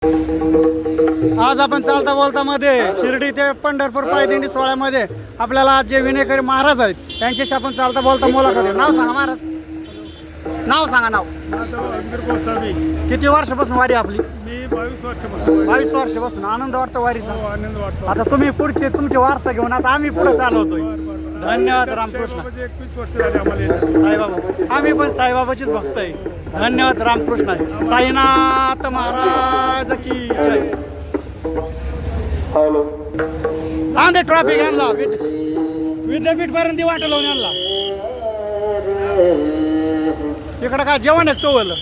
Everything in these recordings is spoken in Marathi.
आज आपण चालता बोलता मध्ये शिर्डी ते पंढरपूर पायदिंडी सोहळ्यामध्ये आपल्याला आज जे विनेकरी महाराज आहेत त्यांच्याशी आपण चालता बोलता मुलाखत घेऊ. नाव सांगा महाराज, नाव सांगा. नाव गोसावी. किती वर्षापासून वारी आपली? मी 22 वर्षापासून. 22 वर्षापासून. आनंद वाटतो वारीचा? हो, आनंद वाटतो. आता तुम्ही पुढचे तुमचे वारसा घेऊन आता आम्ही पुढे चालवतोय. धन्यवाद रामकृष्ण. साईबाबाचे 21 वर्ष झाले आम्हाला याच्यात. साईबाबा, आम्ही पण साईबाबाचीच भक्त आहे. धन्यवाद रामकृष्ण. साईनाथ महाराज की जय. जाऊन दे ट्रॉफिक आणला विद्यापीठ पर्यंत वाट लावून आणला. इकडं काय जेवण आहे चोवलं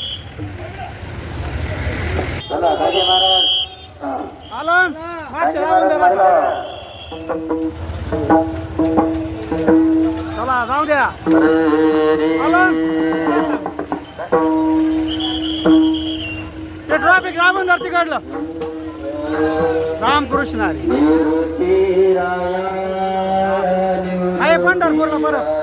आलं मागच्या जाऊन दे चला जाऊ द्या. आलं ते ट्रॉफिक लागून जर तिकडलं. रामकृष्ण आहे पंढरपूरला परत.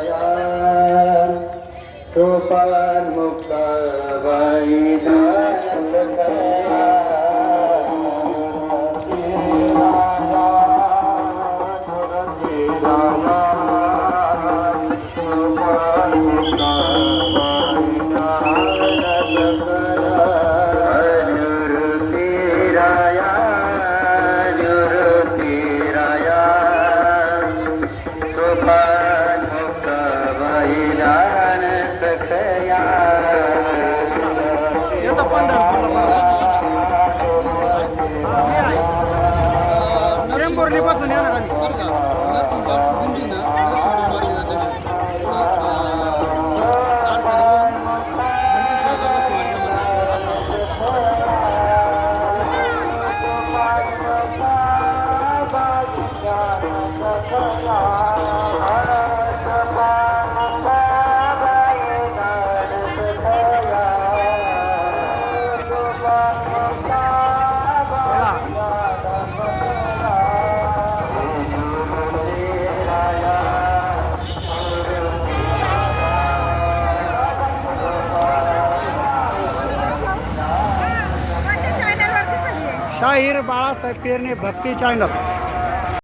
पासून या ना शाहीर बाळासाहेब पेरणे भक्ती चॅनल.